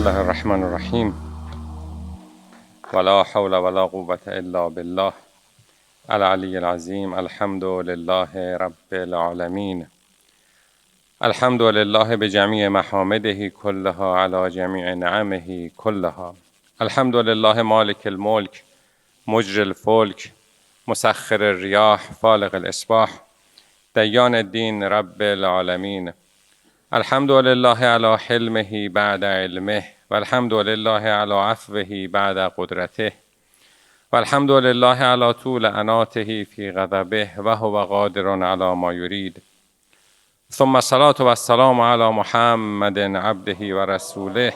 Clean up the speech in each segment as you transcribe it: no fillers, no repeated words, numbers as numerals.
الله الرحمن الرحیم ولا حول ولا قوة الا بالله العلی العظیم. الحمد لله رب العالمین. الحمد لله بجمیع محامده كلها على جمیع نعمه كلها. الحمد لله مالک الملک مجری الفلک مسخر الریاح فالق الاصباح دیان الدین رب العالمین. الحمد لله على حلمه بعد علمه والحمد لله على عفوه بعد قدرته والحمد لله على طول اناته في غضبه وهو قادر على ما يريد. ثم الصلاة والسلام على محمد عبده ورسوله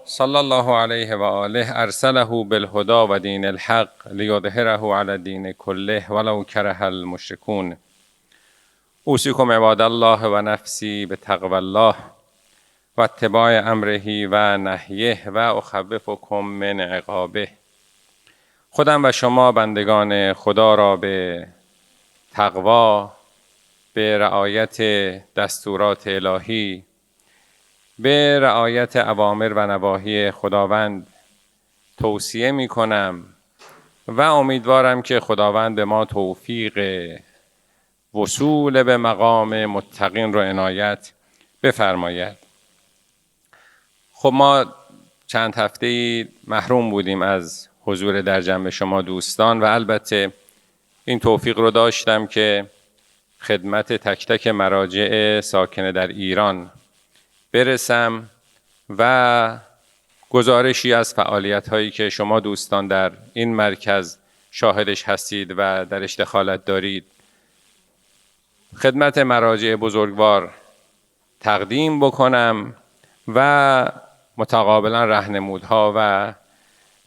صلى الله عليه وآله ارسله بالهدى ودين الحق ليظهره على الدين كله ولو كره المشركون. اوصیکم عباد الله و نفسی بتقوی الله و اتباع امره و نهیه و اخوفکم من عقابه. خودم و شما بندگان خدا را به تقوا، به رعایت دستورات الهی، به رعایت اوامر و نواهی خداوند توصیه می کنم و امیدوارم که خداوند به ما توفیق وصول به مقام متقین را عنایت بفرماید. خب ما چند هفته‌ای محروم بودیم از حضور در جمع شما دوستان و البته این توفیق رو داشتم که خدمت تک تک مراجع ساکن در ایران برسم و گزارشی از فعالیت‌هایی که شما دوستان در این مرکز شاهدش هستید و درش دخالت دارید خدمت مراجع بزرگوار تقدیم بکنم و متقابلا راهنمودها و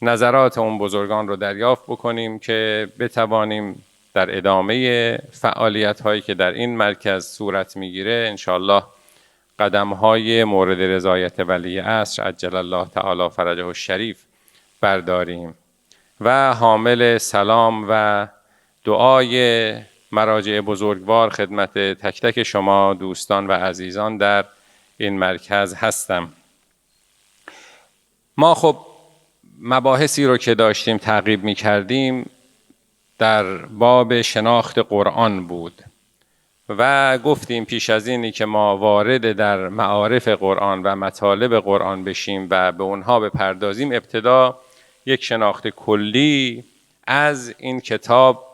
نظرات اون بزرگان رو دریافت بکنیم که بتوانیم در ادامه فعالیت‌هایی که در این مرکز صورت میگیره انشاءالله قدم‌های مورد رضایت ولی عصر عجل الله تعالی فرجه الشریف برداریم و حامل سلام و دعای مراجع بزرگوار خدمت تک تک شما دوستان و عزیزان در این مرکز هستم. ما خب مباحثی رو که داشتیم تعقیب می کردیم در باب شناخت قرآن بود و گفتیم پیش از اینی که ما وارد در معارف قرآن و مطالب قرآن بشیم و به اونها بپردازیم ابتدا یک شناخت کلی از این کتاب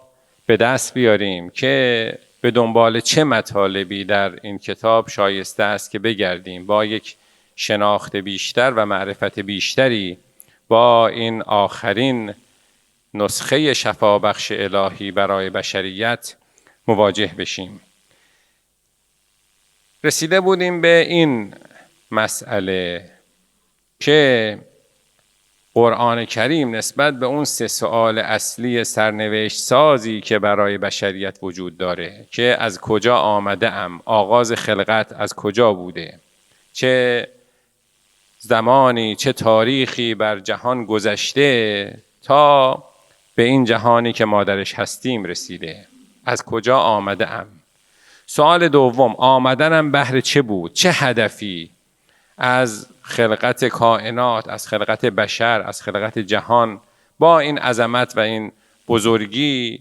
به دست بیاریم که به دنبال چه مطالبی در این کتاب شایسته است که بگردیم با یک شناخت بیشتر و معرفت بیشتری با این آخرین نسخه شفابخش الهی برای بشریت مواجه بشیم. رسیده بودیم به این مسئله که قرآن کریم نسبت به اون 3 سوال اصلی سرنوشت سازی که برای بشریت وجود داره که از کجا آمده ام، آغاز خلقت از کجا بوده، چه زمانی چه تاریخی بر جهان گذشته تا به این جهانی که ما درش هستیم رسیده، از کجا آمده ام. سوال دوم آمدنم بهر چه بود، چه هدفی از خلقت کائنات، از خلقت بشر، از خلقت جهان با این عظمت و این بزرگی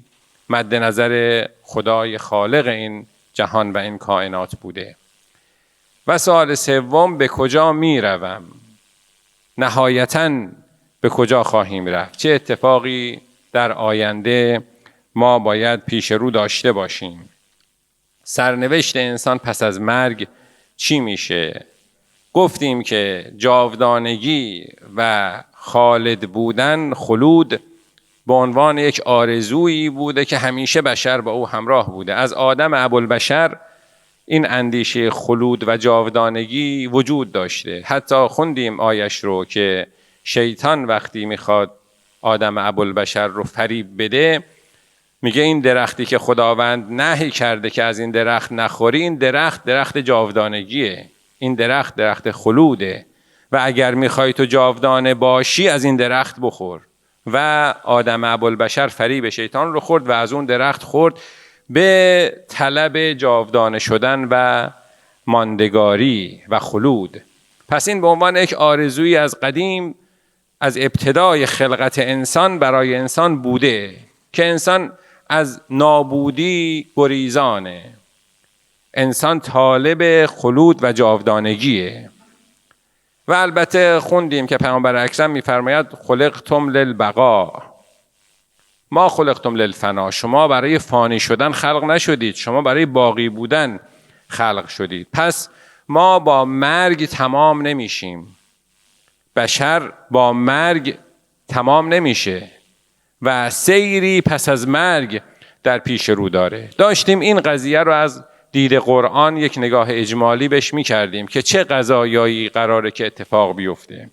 مد نظر خدای خالق این جهان و این کائنات بوده. و سوال سوم به کجا می روم، نهایتاً به کجا خواهیم رفت، چه اتفاقی در آینده ما باید پیش رو داشته باشیم، سرنوشت انسان پس از مرگ چی میشه. گفتیم که جاودانگی و خالد بودن، خلود به عنوان یک آرزویی بوده که همیشه بشر با او همراه بوده. از آدم ابوالبشر این اندیشه خلود و جاودانگی وجود داشته. حتی خوندیم آیش رو که شیطان وقتی میخواد آدم ابوالبشر رو فریب بده میگه این درختی که خداوند نهی کرده که از این درخت نخوری، این درخت جاودانگیه، این درخت خلوده و اگر میخوای تو جاودانه باشی از این درخت بخور. و آدم ابوالبشر فریب شیطان رو خورد و از اون درخت خورد به طلب جاودانه شدن و ماندگاری و خلود. پس این به عنوان یک آرزویی از قدیم، از ابتدای خلقت انسان برای انسان بوده که انسان از نابودی گریزانه، انسان طالب خلود و جاودانگیه. و البته خوندیم که پیامبر اکرم میفرماید خلقتم للبقا، ما خلقتم للفنا، شما برای فانی شدن خلق نشدید، شما برای باقی بودن خلق شدید. پس ما با مرگ تمام نمیشیم، بشر با مرگ تمام نمیشه و سیری پس از مرگ در پیش رو داره. داشتیم این قضیه رو از دید قرآن یک نگاه اجمالی بهش میکردیم که چه قضایایی قراره که اتفاق بیفته.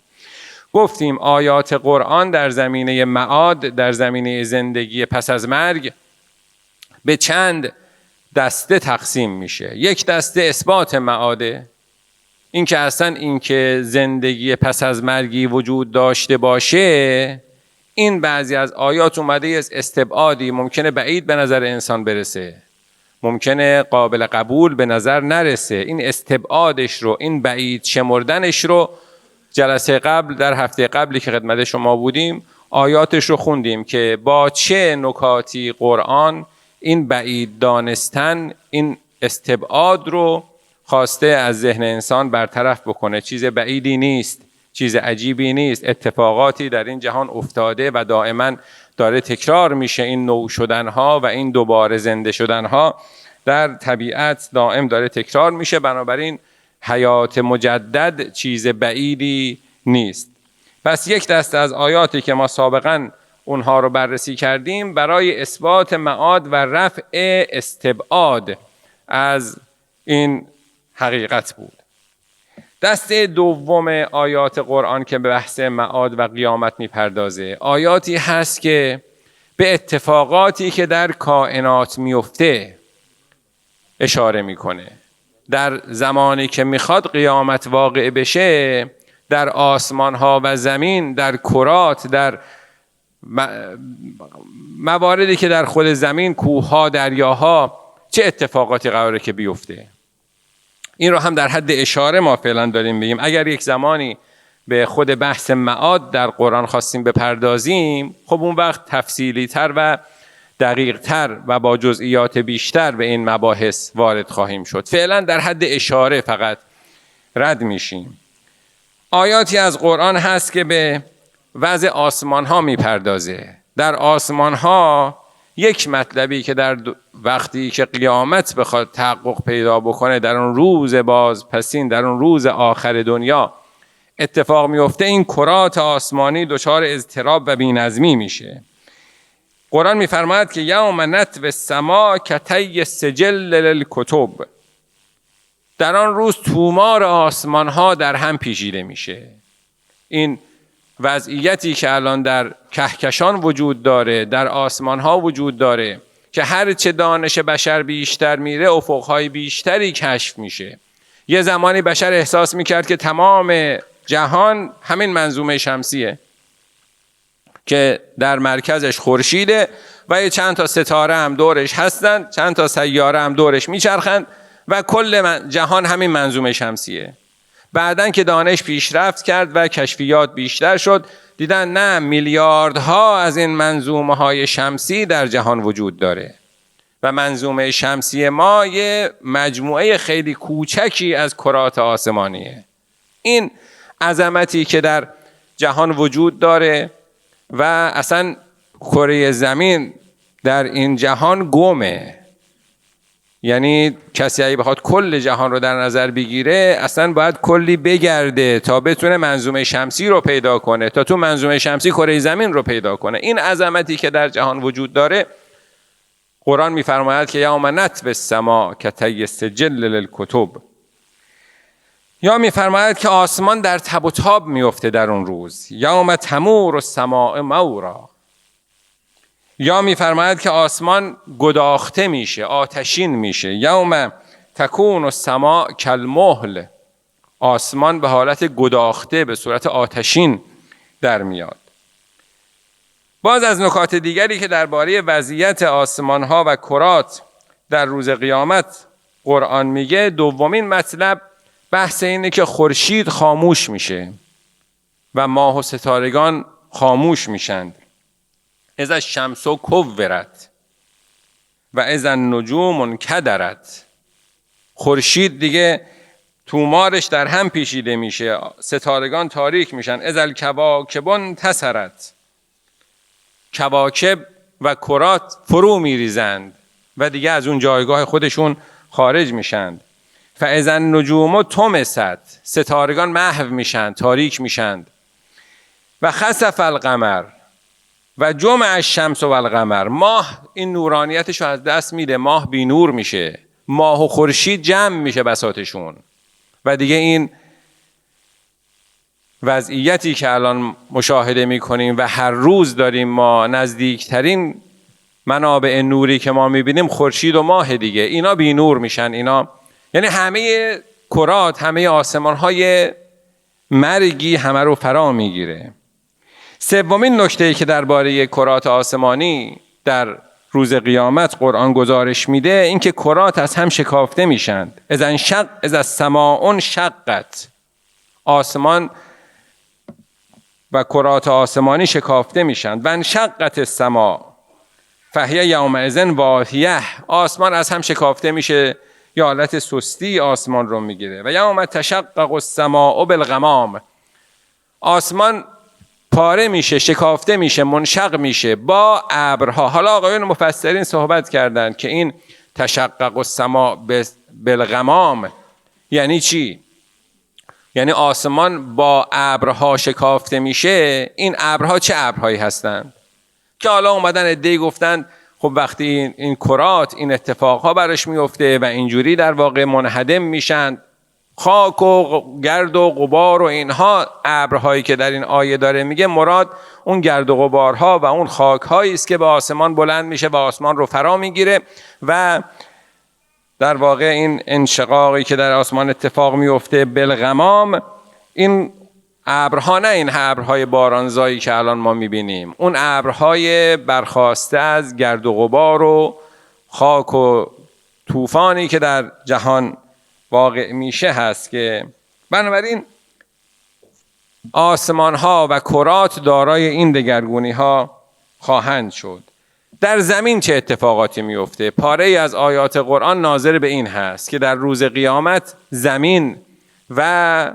گفتیم آیات قرآن در زمینه معاد، در زمینه زندگی پس از مرگ به چند دسته تقسیم میشه. یک دسته اثبات معاده، این که اصلا این که زندگی پس از مرگی وجود داشته باشه، این بعضی از آیات اومده از استبعادی ممکنه بعید به نظر انسان برسه، ممکنه قابل قبول به نظر نرسه. این استبعادش رو، این بعید شمردنش رو جلسه قبل، در هفته قبلی که خدمت شما بودیم، آیاتش رو خوندیم که با چه نکاتی قرآن این بعید دانستن، این استبعاد رو خواسته از ذهن انسان برطرف بکنه. چیز بعیدی نیست، چیز عجیبی نیست، اتفاقاتی در این جهان افتاده و دائما داره تکرار میشه. این نو شدنها و این دوباره زنده شدنها در طبیعت دائم داره تکرار میشه، بنابراین حیات مجدد چیز بعیدی نیست. پس یک دسته از آیاتی که ما سابقا اونها رو بررسی کردیم برای اثبات معاد و رفع استبعاد از این حقیقت بود. دسته دوم آیات قرآن که به بحث معاد و قیامت میپردازه، آیاتی هست که به اتفاقاتی که در کائنات میفته اشاره میکنه. در زمانی که میخواد قیامت واقع بشه، در آسمان ها و زمین، در کرات، در مواردی که در خود زمین، کوه ها، دریاها، چه اتفاقاتی قراره که بیفته. این رو هم در حد اشاره ما فعلا داریم بگیم. اگر یک زمانی به خود بحث معاد در قرآن خواستیم بپردازیم، خب اون وقت تفصیلی تر و دقیق تر و با جزئیات بیشتر به این مباحث وارد خواهیم شد. فعلا در حد اشاره فقط رد میشیم. آیاتی از قرآن هست که به وضع آسمان ها میپردازه. در آسمان ها یک مطلبی که در وقتی که قیامت بخواد تحقق پیدا بکنه، در اون روز بازپسین، در اون روز آخر دنیا اتفاق میفته، این کرات آسمانی دچار اضطراب و بی‌نظمی میشه. قرآن میفرماید که یوم نطوی السما کطی السجل للکتب، در آن روز تومار آسمان ها در هم پیچیده میشه. این وضعیتی که الان در کهکشان وجود داره، در آسمان ها وجود داره، که هر چه دانش بشر بیشتر میره افقهای بیشتری کشف میشه. یه زمانی بشر احساس میکرد که تمام جهان همین منظومه شمسیه که در مرکزش خورشیده و یه چند تا ستاره هم دورش هستن، چند تا سیاره هم دورش میچرخند و کل جهان همین منظومه شمسیه. بعدن که دانش پیشرفت کرد و کشفیات بیشتر شد، دیدن نه، میلیاردها از این منظومه های شمسی در جهان وجود داره و منظومه شمسی ما یه مجموعه خیلی کوچکی از کرات آسمانیه. این عظمتی که در جهان وجود داره و اصلا کره زمین در این جهان گمه. یعنی کسی اگه بخواد کل جهان رو در نظر بگیره، اصلا باید کلی بگرده تا بتونه منظومه شمسی رو پیدا کنه، تا تو منظومه شمسی کره زمین رو پیدا کنه. این عظمتی که در جهان وجود داره، قرآن میفرماید که یوم نطوی السما کطی السجل للکتب، یا میفرماید که آسمان در تب و تاب میفته در اون روز، یوم تمور السماء مورا، یا میفرماید که آسمان گداخته میشه، آتشین میشه، یوم تکون السماء کالمهل، آسمان به حالت گداخته به صورت آتشین در میاد. باز از نکات دیگری که درباره وضعیت آسمان ها و کرات در روز قیامت قرآن میگه دومین مطلب بحث اینه که خورشید خاموش میشه و ماه و ستارگان خاموش میشند. اذا الشمس کورت و اذا النجوم انکدرت. خورشید دیگه تومارش در هم پیچیده میشه، ستارگان تاریک میشن. اذا الکواکب انتثرت. کواکب و کرات فرو میریزند و دیگه از اون جایگاه خودشون خارج میشند. فاذا النجوم طمست. ستارگان محو میشن، تاریک میشند. و خسف القمر و جمع الشمس و القمر. ماه این نورانیتش رو از دست میده، ماه بی نور میشه، ماه و خورشید جمع میشه بساطشون و دیگه این وضعیتی که الان مشاهده میکنیم و هر روز داریم ما نزدیکترین منابع نوری که ما میبینیم خورشید و ماه دیگه، اینا بی نور میشن. اینا یعنی همه کرات، همه آسمان های مرگی همه رو فرا میگیره. سومین نکته‌ای که درباره کرات آسمانی در روز قیامت قرآن گزارش میده این که کرات از هم شکافته میشند. اذا السماء انشقت. آسمان و کرات آسمانی شکافته میشند. و انشقت السماء فهی یومئذ واهیه. آسمان از هم شکافته میشه، یا حالت سستی آسمان رو میگیره. و یوم تشقق السماء بالغمام. آسمان پاره میشه، شکافته میشه، منشق میشه با ابرها. حالا آقایون مفسرین صحبت کردن که این تشقق السماء بالغمام یعنی چی؟ یعنی آسمان با ابرها شکافته میشه. این ابرها چه ابرهایی هستند؟ که حالا اومدن عده‌ای گفتن خب وقتی این کرات این اتفاقها برش میفته و اینجوری در واقع منهدم میشن، خاک و گرد و غبار و اینها ابرهایی که در این آیه داره میگه، مراد اون گرد و غبارها و اون خاکهایی است که به آسمان بلند میشه و آسمان رو فرا میگیره و در واقع این انشقاقی که در آسمان اتفاق میفته بالغمام، این ابرها نه این ابرهای بارانزایی که الان ما میبینیم، اون ابرهای برخاسته از گرد و غبار و خاک و طوفانی که در جهان واقع میشه هست. که بنابراین آسمان ها و کرات دارای این دگرگونی ها خواهند شد. در زمین چه اتفاقاتی میفته؟ پاره ای از آیات قرآن ناظر به این هست که در روز قیامت زمین و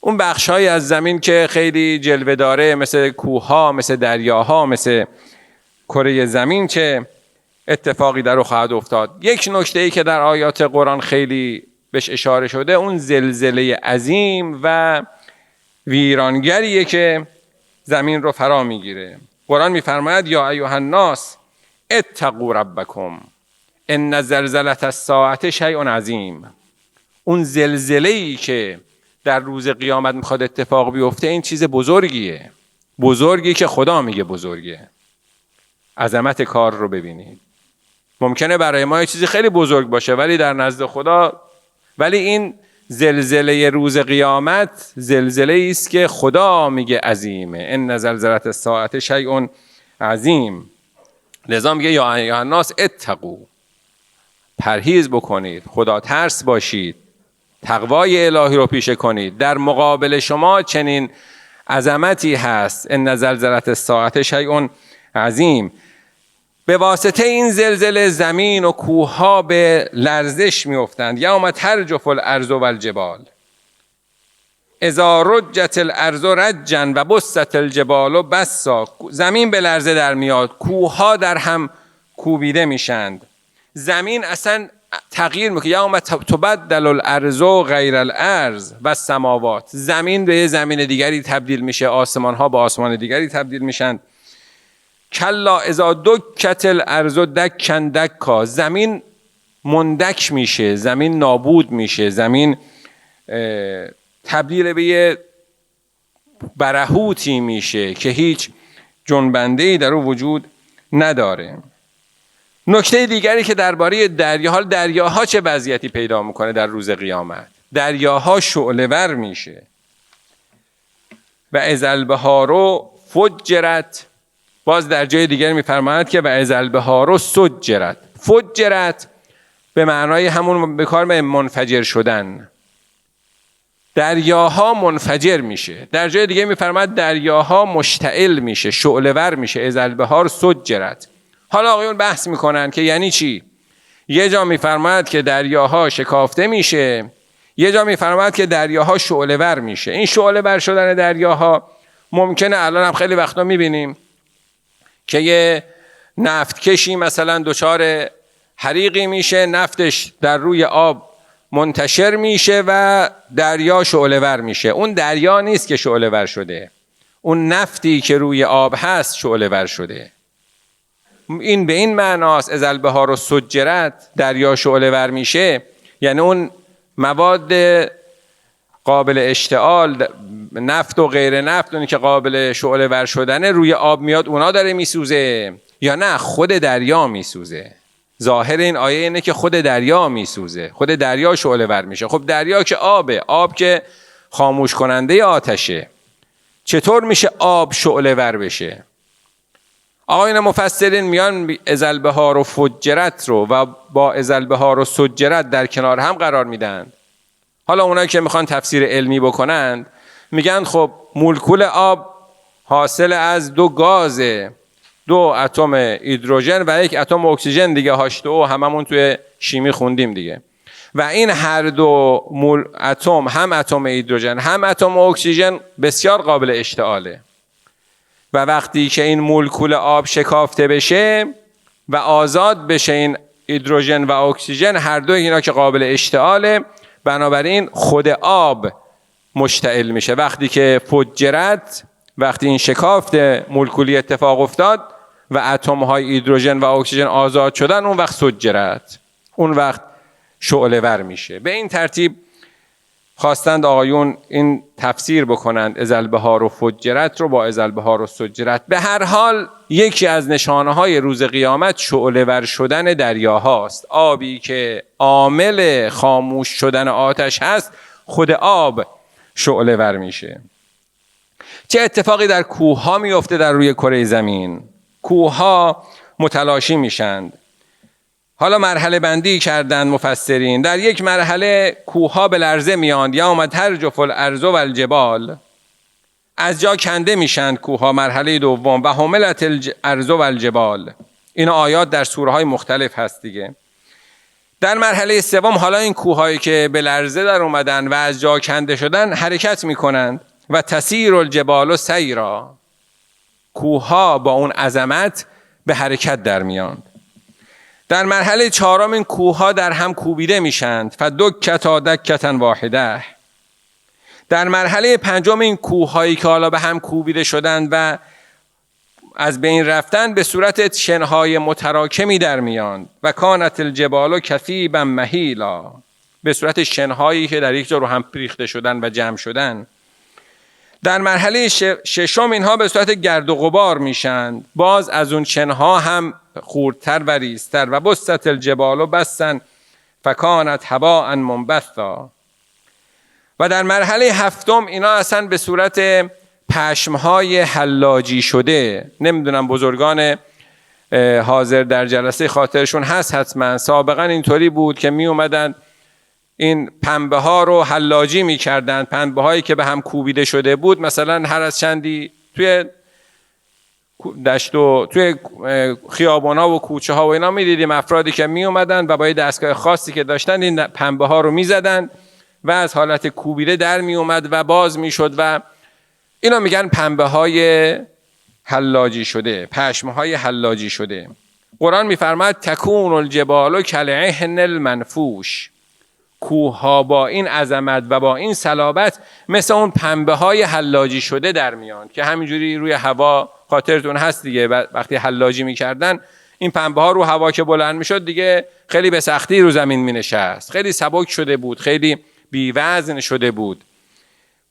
اون بخش‌هایی از زمین که خیلی جلوه داره، مثل کوه‌ها، مثل دریاها، مثل کره زمین، چه اتفاقی در او خواهد افتاد. یک نکته‌ای که در آیات قرآن خیلی بهش اشاره شده، اون زلزله عظیم و ویرانگریه که زمین رو فرا میگیره. قرآن میفرماید یا ایها الناس اتقوا ربکم ان زلزله الساعه شیء عظیم. اون زلزله‌ای که در روز قیامت میخواد اتفاق بیفته این چیز بزرگیه، بزرگی که خدا میگه بزرگه. عظمت کار رو ببینید. ممکنه برای ما یه چیزی خیلی بزرگ باشه ولی در نزد خدا، ولی این زلزله روز قیامت زلزله است که خدا میگه عظیمه. ان زلزله الساعه شیء عظیم. لذا میگه یا ایها الناس اتقوا، پرهیز بکنید، خدا ترس باشید، تقوای الهی رو پیشه کنید. در مقابل شما چنین عظمتی هست. ان زلزله الساعه شیء عظیم. به واسطه این زلزله زمین و کوه‌ها به لرزش می‌افتند. یوم ترجف الارض والجبال اذا رجت الارض رجا و بست الجبال بسا. زمین به لرزه در میاد، کوه‌ها در هم کوبیده میشند، زمین اصلا تغییر میکنه. یوم تبدل الارض غیر الارض و السماوات. زمین به زمین دیگری تبدیل میشه، آسمان‌ها به آسمان دیگری تبدیل میشن. کلا اذا دکت الارض دکا دکا. زمین مندک میشه، زمین نابود میشه، زمین تبدیل به یه برهوتی میشه که هیچ جنبنده‌ای در او وجود نداره. نکته دیگری که درباره دریاها چه وضعیتی پیدا میکنه در روز قیامت؟ دریاها شعله‌ور میشه. و اذا البحار فجرت. باز در جای دیگر میفرماید که و اذا البحار سجرت. فجرت به معنای همون به کار منفجر شدن. دریاها منفجر میشه. در جای دیگه میفرماد دریاها مشتعل میشه، شعله‌ور میشه. اذا البحار سجرت. حالا آقایون بحث میکنن که یعنی چی؟ یه جا میفرماد که دریاها شکافته میشه، یه جا میفرماد که دریاها شعله‌ور میشه. این شعله‌ور شدن دریاها ممکنه الان هم خیلی وقتا میبینیم که یه نفتکشی مثلا دچار حریقی میشه، نفتش در روی آب منتشر میشه و دریا شعله‌ور میشه. اون دریا نیست که شعله‌ور شده، اون نفتی که روی آب هست شعله‌ور شده. این به این معناست اذا البحار سجرت، دریا شعله‌ور میشه، یعنی اون مواد قابل اشتعال، نفت و غیر نفت، اونی که قابل شعله‌ور شدنه روی آب میاد، اونا داره میسوزه یا نه خود دریا میسوزه؟ ظاهر این آیه اینه که خود دریا میسوزه، خود دریا شعله‌ور میشه. خب دریا که آبه، آب که خاموش کننده آتشه، چطور میشه آب شعله‌ور بشه؟ آقایان مفسرین میان اذا البحار فجرت رو و با اذا البحار سجرت در کنار هم قرار میدن. حالا اونایی که میخوان تفسیر علمی بکنند میگن خب مولکول آب حاصل از دو گازه، دو اتم هیدروژن و یک اتم اکسیژن دیگه، H2O هممون توی شیمی خوندیم دیگه. و این هر دو اتم، هم اتم هیدروژن هم اتم اکسیژن، بسیار قابل اشتعاله. و وقتی که این مولکول آب شکافته بشه و آزاد بشه این هیدروژن و اکسیژن، هر دو اینا که قابل اشتعاله، بنابراین خود آب مشتعل میشه. وقتی که فجرت، وقتی این شکافت مولکولی اتفاق افتاد و اتم های هیدروژن و اکسیژن آزاد شدن، اون وقت سجرت، اون وقت شعله‌ور میشه. به این ترتیب خواستند آقایون این تفسیر بکنند اذا البحار فجرت رو با اذا البحار سجرت. به هر حال یکی از نشانه های روز قیامت شعله‌ور شدن دریاهاست. آبی که عامل خاموش شدن آتش هست، خود آب شعله‌ور میشه. چه اتفاقی در کوه ها میفته در روی کره زمین؟ کوه ها متلاشی میشند. حالا مرحله بندی کردند مفسرین. در یک مرحله کوه ها به لرزه میاند، یوم ترجف الارض و الجبال، از جا کنده میشند کوه ها. مرحله دوم و حملت الارض و الجبال، این آیات در سوره های مختلف هست دیگه. در مرحله سوم حالا این کوه هایی که به لرزه در اومدن و از جا کنده شدن حرکت میکنند و تسیر الجبال سیرا، کوه ها با اون عظمت به حرکت در میاند. در مرحله چهارم این کوه ها در هم کوبیده میشند، فدکتا دکتا واحده. در مرحله پنجم این کوه هایی که حالا به هم کوبیده شدند و از بین رفتن، به صورت شنهای متراکمی در میاند و کانت الجبال کثیبا مهیلا، به صورت شنهایی که در یک جا رو هم ریخته شدن و جمع شدن. در مرحله ششم اینها به صورت گرد و غبار میشند، باز از اون شنها هم خوردتر و ریزتر. و بست الجبال بسا فکانت هباء منبثا. و در مرحله هفتم اینا اصلا به صورت پشمهای حلاجی شده. نمیدونم بزرگان حاضر در جلسه خاطرشون هست حتما، سابقا اینطوری بود که می اومدن این پنبه ها رو حلاجی می کردن. پنبه هایی که به هم کوبیده شده بود، مثلا هر از چندی توی دشت و توی خیابان ها و کوچه ها و اینا می دیدیم افرادی که می اومدن و با یه دستگاه خاصی که داشتن این پنبه ها رو می زدن و از حالت کوبیده در می اومد و باز می شد و اینا میگن پنبه های حلاجی شده، پشم های حلاجی شده. قرآن میفرماد تکون الجبال کالعهن المنفوش، کوه ها با این عظمت و با این صلابت مثل اون پنبه های حلاجی شده در میان که همینجوری روی هوا، خاطرتون هست دیگه وقتی حلاجی میکردن این پنبه ها رو هوا که بلند میشد دیگه خیلی به سختی رو زمین مینشست، خیلی سبک شده بود، خیلی بی وزن شده بود.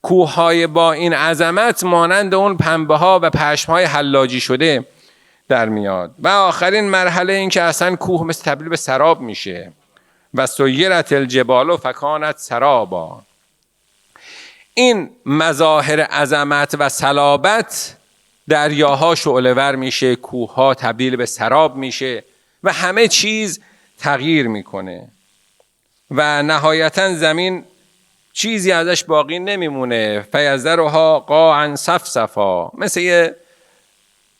کوه های با این عظمت مانند اون پنبه ها و پشم های حلاجی شده در میاد. و آخرین مرحله این که اصلا کوه مثل تبدیل به سراب میشه. و سیرت الجبال فکانت سرابا. این مظاهر عظمت و صلابت، دریاها شعله‌ور میشه، کوه ها تبدیل به سراب میشه و همه چیز تغییر میکنه. و نهایتا زمین چیزی ازش باقی نمیمونه. فیذرها قاعا صفصفا، مثل یه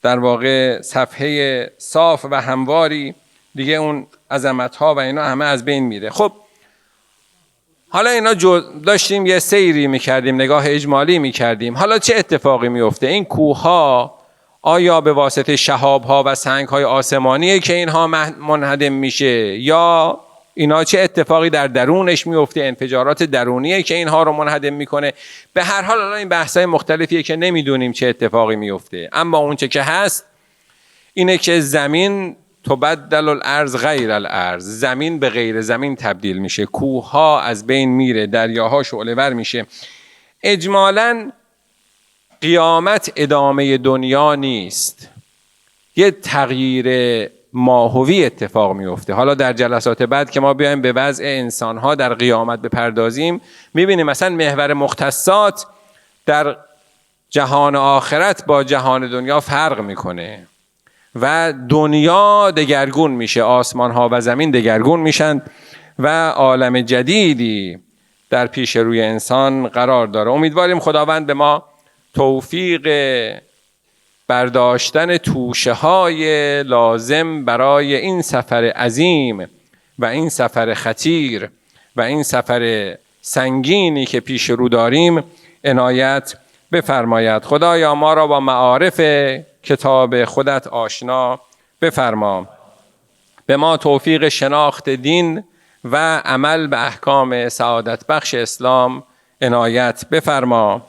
در واقع صفحه صاف و همواری دیگه، اون عظمت‌ها و اینا همه از بین میره. خب حالا اینا داشتیم یه سیری میکردیم، نگاه اجمالی میکردیم. حالا چه اتفاقی میفته؟ این کوه‌ها آیا به واسطه شهاب‌ها و سنگ‌های آسمانیه که اینها منهدم میشه، یا اینا چه اتفاقی در درونش میفته، انفجارات درونیه که اینها رو منهدم میکنه؟ به هر حال الان این بحث‌های مختلفیه که نمیدونیم چه اتفاقی میفته، اما اون چه که هست اینه که زمین تبدل الارض غیر الارض، زمین به غیر زمین تبدیل میشه، کوه‌ها از بین میره، دریاها شعله‌ور میشه. اجمالاً قیامت ادامه دنیا نیست، یه تغییر ماهوی اتفاق میفته. حالا در جلسات بعد که ما بیایم به وضع انسان‌ها در قیامت بپردازیم، میبینیم مثلا محور مختصات در جهان آخرت با جهان دنیا فرق میکنه و دنیا دگرگون میشه، آسمان ها و زمین دگرگون میشن و عالم جدیدی در پیش روی انسان قرار داره. امیدواریم خداوند به ما توفیق برداشتن توشه های لازم برای این سفر عظیم و این سفر خطیر و این سفر سنگینی که پیش رو داریم عنایت بفرماید. خدایا ما را با معارف کتاب خودت آشنا بفرما، به ما توفیق شناخت دین و عمل به احکام سعادت بخش اسلام عنایت بفرما.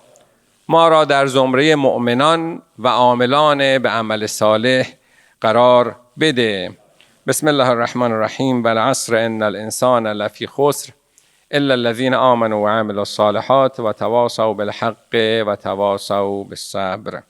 ما را در زمره مؤمنان و عاملان به عمل صالح قرار بده. بسم الله الرحمن الرحیم. والعصر ان الانسان لفی خسر الا الذين آمنوا وعملوا الصالحات وتواصوا بالحق وتواصوا بالصبر.